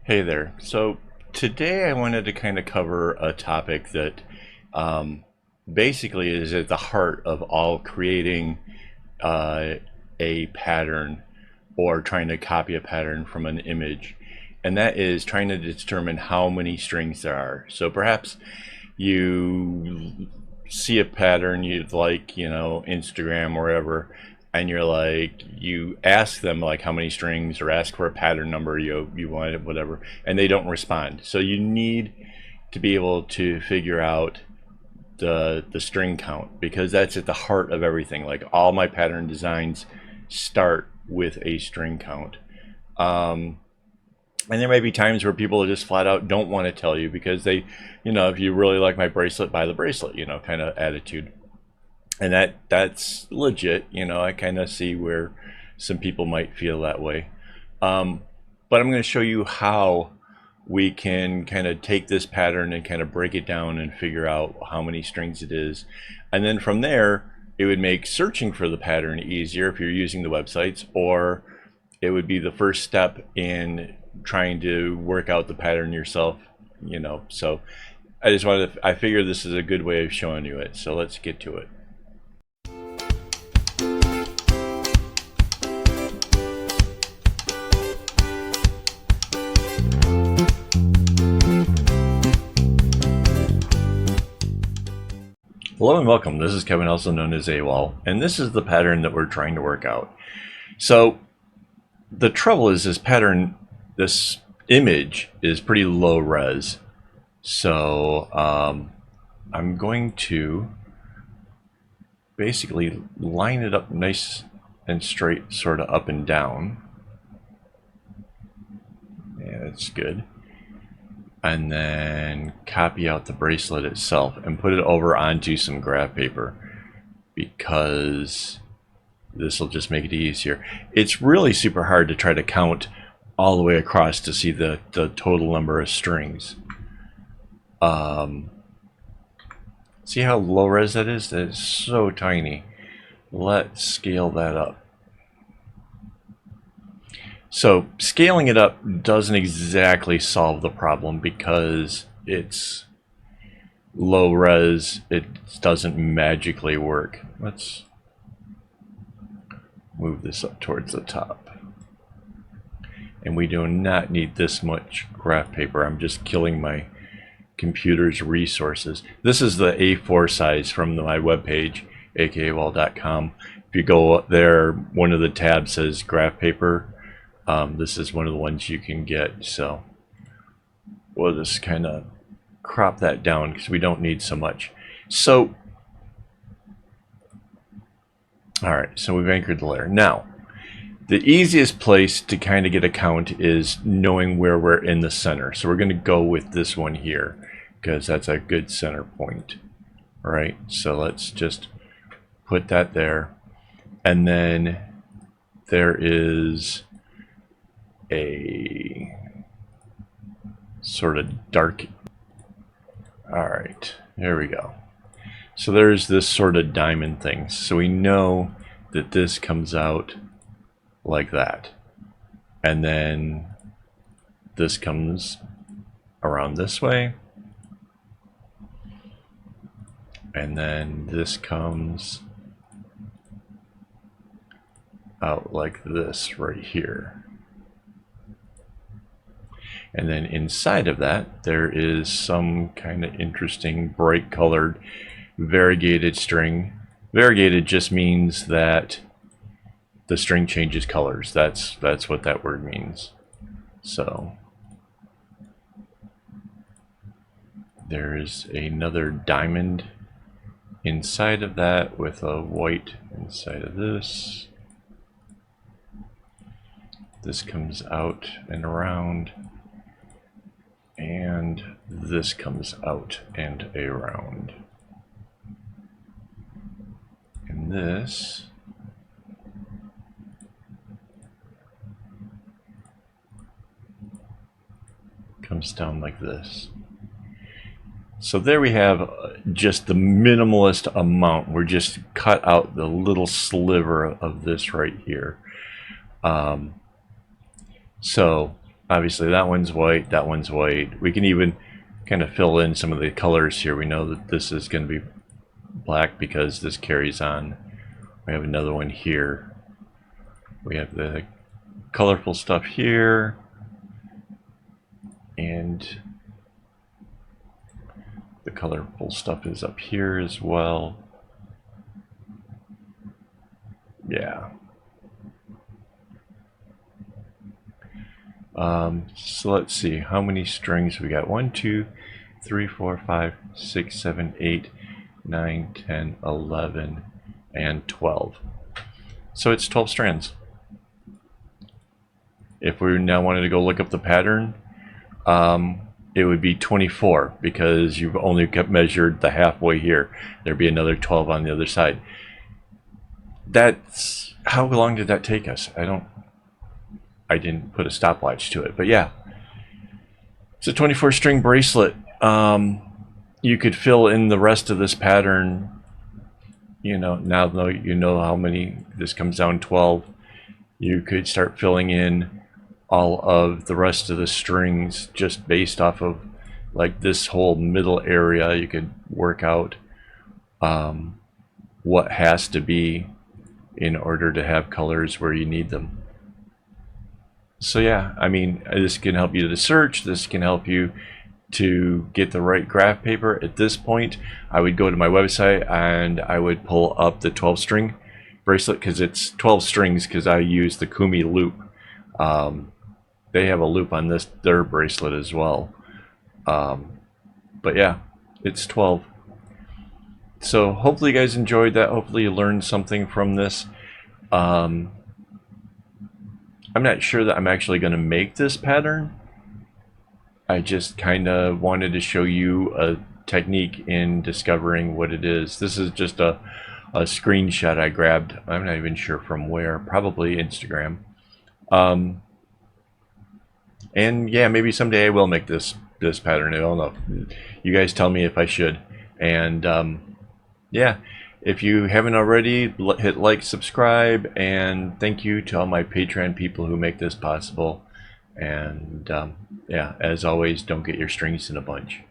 Hey there. So today I wanted to kind of cover a topic that um, basically is at the heart of all creating uh, a pattern or trying to copy a pattern from an image. And that is trying to determine how many strings there are. So perhaps you see a pattern you'd like, Instagram or wherever, and you're like, you ask them like how many strings or ask for a pattern number you want, whatever, and they don't respond. So you need to be able to figure out the string count, because that's at the heart of everything. Like all my pattern designs start with a string count. And there may be times where people just flat out don't want to tell you because they, if you really like my bracelet, buy the bracelet, kind of attitude. And that's legit. I kind of see where some people might feel that way. But I'm going to show you how we can kind of take this pattern and kind of break it down and figure out how many strings it is. And then from there, it would make searching for the pattern easier if you're using the websites, or it would be the first step in trying to work out the pattern yourself, So I figure this is a good way of showing you it. So let's get to it. Hello and welcome. This is Kevin, also known as AKAAWOL, and this is the pattern that we're trying to work out. So the trouble is this image is pretty low res. So I'm going to basically line it up nice and straight, sort of up and down. Yeah, that's good. And then copy out the bracelet itself and put it over onto some graph paper, because this will just make it easier. It's really super hard to try to count all the way across to see the total number of strings. See how low res that is? That is so tiny. Let's scale that up. So scaling it up doesn't exactly solve the problem because it's low res. It doesn't magically work. Let's move this up towards the top. And we do not need this much graph paper. I'm just killing my computer's resources. This is the A4 size from my webpage, akaawol.com. If you go up there, one of the tabs says graph paper. This is one of the ones you can get, so we'll just kind of crop that down because we don't need so much. So, all right, so we've anchored the layer. Now, the easiest place to kind of get a count is knowing where we're in the center. So we're going to go with this one here because that's a good center point. All right, so let's just put that there. And then there is a sort of dark. All right, there we go. So there's this sort of diamond thing. So we know that this comes out like that. And then this comes around this way. And then this comes out like this right here. And then inside of that, there is some kind of interesting bright colored variegated string. Variegated just means that the string changes colors. That's what that word means. So there is another diamond inside of that with a white inside of this. This comes out and around. And this comes out and around. And this comes down like this. So there we have just the minimalist amount. We're just cut out the little sliver of this right here. So Obviously that one's white, that one's white. We can even kind of fill in some of the colors here. We know that this is going to be black because this carries on. We have another one here. We have the colorful stuff here, and the colorful stuff is up here as well. Yeah. So let's see how many strings we got. 1, 2, 3, 4, 5, 6, 7, 8, 9, 10, 11, and 12. So it's 12 strands. If we now wanted to go look up the pattern, it would be 24 because you've only measured the halfway here. There'd be another 12 on the other side. That's how long did that take us? I didn't put a stopwatch to it, but yeah, it's a 24 string bracelet. You could fill in the rest of this pattern. You know, now that you know how many, this comes down 12, you could start filling in all of the rest of the strings just based off of like this whole middle area. You could work out what has to be in order to have colors where you need them. So yeah, I mean, this can help you to search, this can help you to get the right graph paper. At this point, I would go to my website and I would pull up the 12 string bracelet, because it's 12 strings because I use the Kumi loop. They have a loop on their bracelet as well. But yeah, it's 12. So hopefully you guys enjoyed that. Hopefully you learned something from this. I'm not sure that I'm actually going to make this pattern. I just kind of wanted to show you a technique in discovering what it is. This is just a screenshot I grabbed. I'm not even sure from where. Probably Instagram. And yeah, maybe someday I will make this pattern. I don't know. You guys tell me if I should. And yeah, if you haven't already, hit like, subscribe, and thank you to all my Patreon people who make this possible. And yeah, as always, don't get your strings in a bunch.